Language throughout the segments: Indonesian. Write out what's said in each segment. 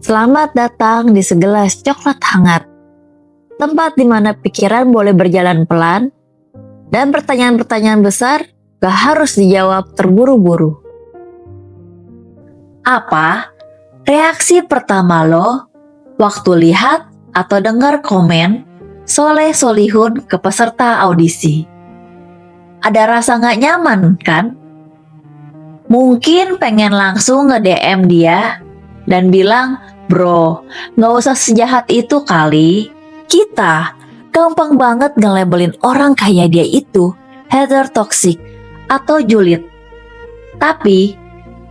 Selamat datang di segelas coklat hangat, tempat di mana pikiran boleh berjalan pelan dan pertanyaan-pertanyaan besar gak harus dijawab terburu-buru. Apa reaksi pertama lo waktu lihat atau dengar komen Soleh Solihun ke peserta audisi? Ada rasa gak nyaman kan? Mungkin pengen langsung nge-DM dia dan bilang, "Bro, gak usah sejahat itu kali." Kita gampang banget nge-labelin orang kayak dia itu hater toxic atau julid. Tapi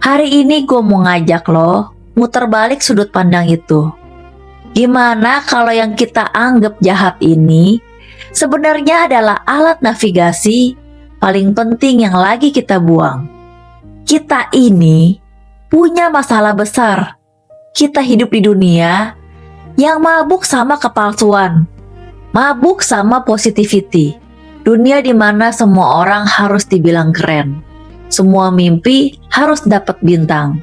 hari ini gue mau ngajak lo muter balik sudut pandang itu. Gimana kalau yang kita anggap jahat ini sebenarnya adalah alat navigasi paling penting yang lagi kita buang? Kita ini punya masalah besar. Kita hidup di dunia yang mabuk sama kepalsuan, mabuk sama positivity. Dunia di mana semua orang harus dibilang keren, semua mimpi harus dapat bintang.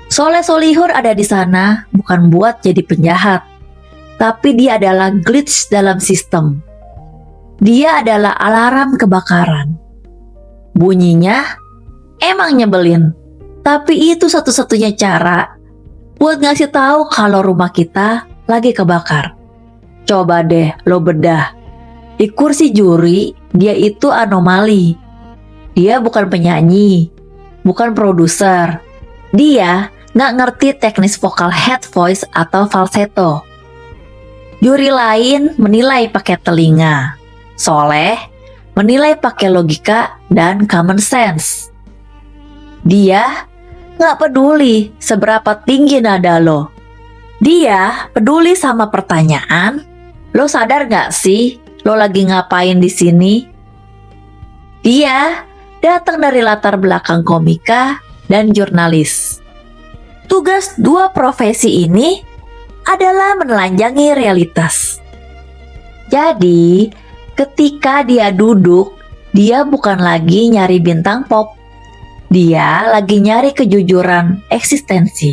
Soleh Solihun ada di sana bukan buat jadi penjahat, tapi dia adalah glitch dalam sistem. Dia adalah alarm kebakaran. Bunyinya emang nyebelin, tapi itu satu-satunya cara buat ngasih tahu kalau rumah kita lagi kebakar. Coba deh lo bedah. Di kursi juri, dia itu anomali. Dia bukan penyanyi, bukan produser. Dia nggak ngerti teknis vokal head voice atau falsetto. Juri lain menilai pakai telinga. Soleh menilai pakai logika dan common sense. Dia nggak peduli seberapa tinggi nada lo. Dia peduli sama pertanyaan, lo sadar nggak sih lo lagi ngapain di sini? Dia datang dari latar belakang komika dan jurnalis. Tugas dua profesi ini adalah menelanjangi realitas. Jadi, ketika dia duduk, dia bukan lagi nyari bintang pop. Dia lagi nyari kejujuran eksistensi.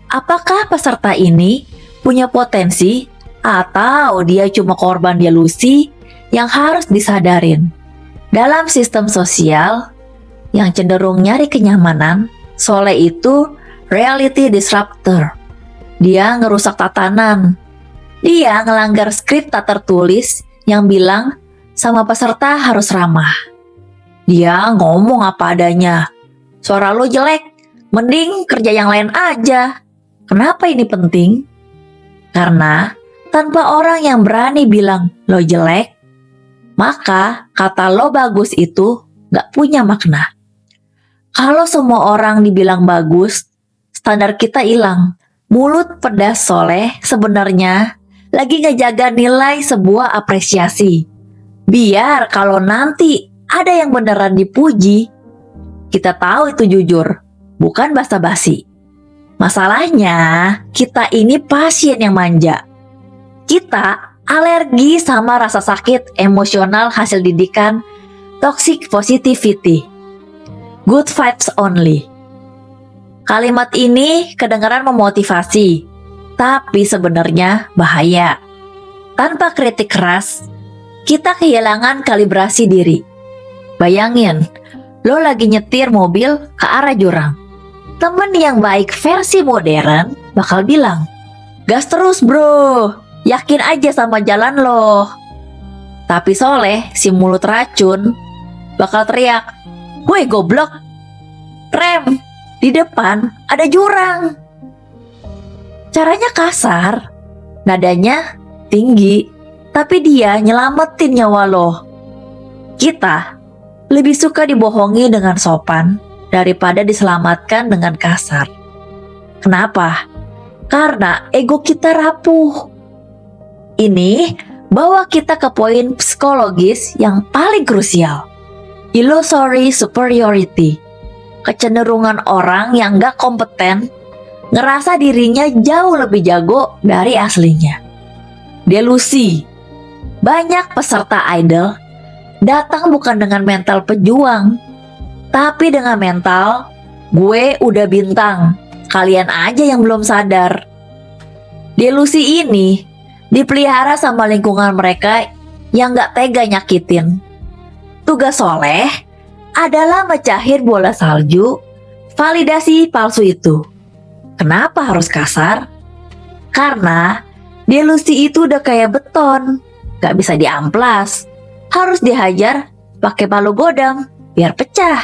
Apakah peserta ini punya potensi atau dia cuma korban delusi yang harus disadarin? Dalam sistem sosial yang cenderung nyari kenyamanan, Soleh itu reality disruptor. Dia ngerusak tatanan. Dia ngelanggar skrip tak tertulis yang bilang sama peserta harus ramah. Dia ngomong apa adanya. Suara lo jelek, mending kerja yang lain aja. Kenapa ini penting? Karena tanpa orang yang berani bilang lo jelek, maka kata lo bagus itu gak punya makna. Kalau semua orang dibilang bagus, standar kita hilang. Mulut pedas Soleh sebenarnya lagi ngejaga nilai sebuah apresiasi. Biar kalau nanti ada yang beneran dipuji, kita tahu itu jujur, bukan basa-basi. Masalahnya, kita ini pasien yang manja. Kita alergi sama rasa sakit emosional hasil didikan toxic positivity. Good vibes only. Kalimat ini kedengaran memotivasi, tapi sebenarnya bahaya. Tanpa kritik keras, kita kehilangan kalibrasi diri. Bayangin, lo lagi nyetir mobil ke arah jurang. Temen yang baik versi modern bakal bilang, "Gas terus bro, yakin aja sama jalan lo." Tapi Soleh, si mulut racun, bakal teriak, "Woi goblok, rem, di depan ada jurang." Caranya kasar, nadanya tinggi, tapi dia nyelamatin nyawa lo. Kita lebih suka dibohongi dengan sopan daripada diselamatkan dengan kasar. Kenapa? Karena ego kita rapuh. Ini bawa kita ke poin psikologis yang paling krusial. Illusory superiority. Kecenderungan orang yang gak kompeten ngerasa dirinya jauh lebih jago dari aslinya. Delusi. Banyak peserta idol datang bukan dengan mental pejuang, tapi dengan mental gue udah bintang, Kalian aja yang belum sadar. Delusi ini dipelihara sama lingkungan mereka yang gak tega nyakitin. Tugas Soleh adalah mecahin bola salju validasi palsu itu. Kenapa harus kasar? Karena delusi itu udah kayak beton, gak bisa diamplas. Harus dihajar pakai palu godam biar pecah.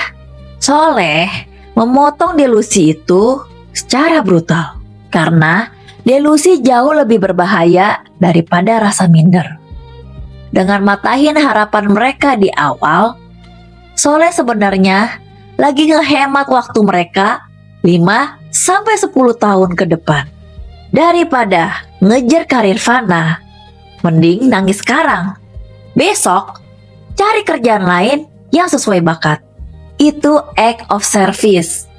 Soleh memotong delusi itu secara brutal. Karena delusi jauh lebih berbahaya daripada rasa minder. Dengan matahin harapan mereka di awal, Soleh sebenarnya lagi ngehemat waktu mereka 5-10 tahun ke depan. Daripada ngejar karir fana, mending nangis sekarang. Besok, cari kerjaan lain yang sesuai bakat. Itu act of service.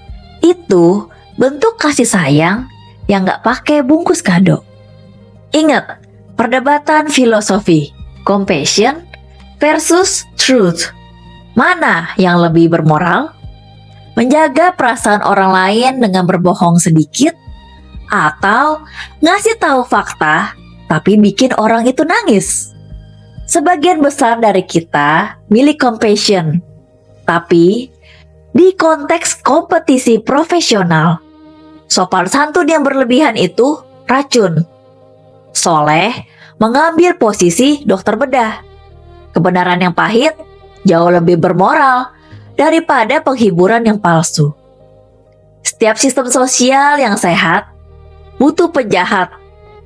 Itu bentuk kasih sayang yang gak pakai bungkus kado. Ingat, perdebatan filosofi, compassion versus truth. Mana yang lebih bermoral? Menjaga perasaan orang lain dengan berbohong sedikit, atau ngasih tahu fakta tapi bikin orang itu nangis? Sebagian besar dari kita milih compassion, tapi di konteks kompetisi profesional, sopan santun yang berlebihan itu racun. Soleh mengambil posisi dokter bedah. Kebenaran yang pahit jauh lebih bermoral daripada penghiburan yang palsu. Setiap sistem sosial yang sehat butuh penjahat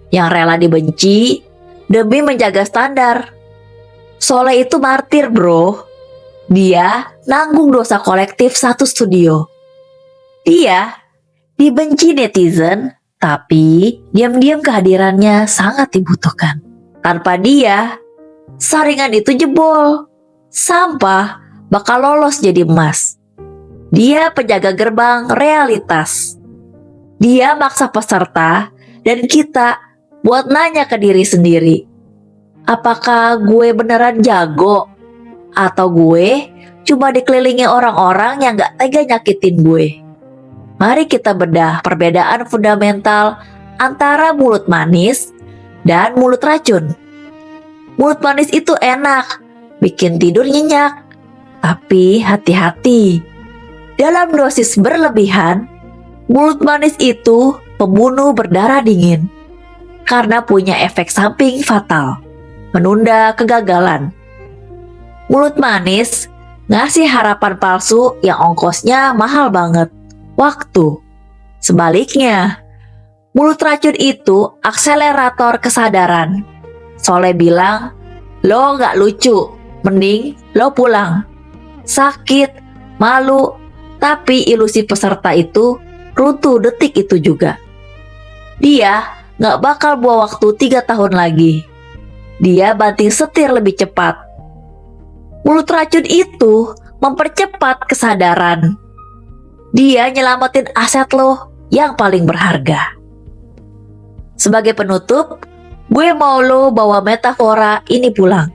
yang rela dibenci demi menjaga standar. Soleh itu martir, bro. Dia nanggung dosa kolektif satu studio. Dia dibenci netizen, tapi diam-diam kehadirannya sangat dibutuhkan. Tanpa dia, saringan itu jebol. Sampah bakal lolos jadi emas. Dia penjaga gerbang realitas. Dia maksa peserta dan kita buat nanya ke diri sendiri. Apakah gue beneran jago? Atau gue cuma dikelilingi orang-orang yang gak tega nyakitin gue? Mari kita bedah perbedaan fundamental antara mulut manis dan mulut racun. Mulut manis itu enak, bikin tidur nyenyak. Tapi hati-hati, dalam dosis berlebihan, mulut manis itu pembunuh berdarah dingin. Karena punya efek samping fatal, menunda kegagalan. Mulut manis ngasih harapan palsu yang ongkosnya mahal banget, waktu. Sebaliknya, mulut racun itu akselerator kesadaran. Soleh bilang, lo gak lucu, mending lo pulang. Sakit, malu, tapi ilusi peserta itu runtuh detik itu juga. Dia gak bakal buang waktu 3 tahun lagi. Dia banting setir lebih cepat. Mulut racun itu mempercepat kesadaran. Dia nyelamatin aset lo yang paling berharga. Sebagai penutup, gue mau lo bawa metafora ini pulang.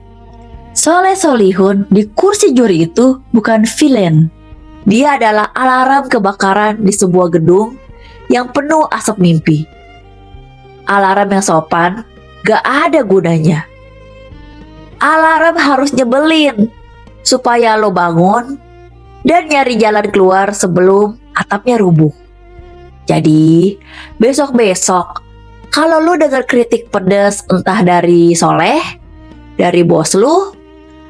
Soleh Solihun di kursi juri itu bukan villain. Dia adalah alarm kebakaran di sebuah gedung yang penuh asap mimpi. Alarm yang sopan gak ada gunanya. Alarm harus nyebelin supaya lo bangun dan nyari jalan keluar sebelum atapnya rubuh. Jadi besok-besok kalau lo dengar kritik pedas entah dari Soleh, dari bos lo,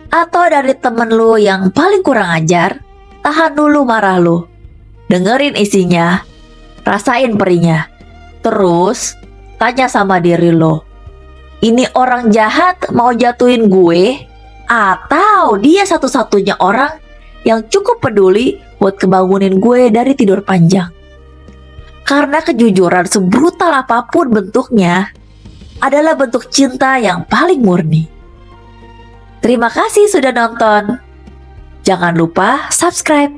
atau dari temen lo yang paling kurang ajar, tahan dulu marah lo. Dengerin isinya, rasain perihnya. Terus tanya sama diri lo, ini orang jahat mau jatuhin gue, atau dia satu-satunya orang yang cukup peduli buat kebangunin gue dari tidur panjang? Karena kejujuran sebrutal apapun bentuknya adalah bentuk cinta yang paling murni. Terima kasih sudah nonton. Jangan lupa subscribe.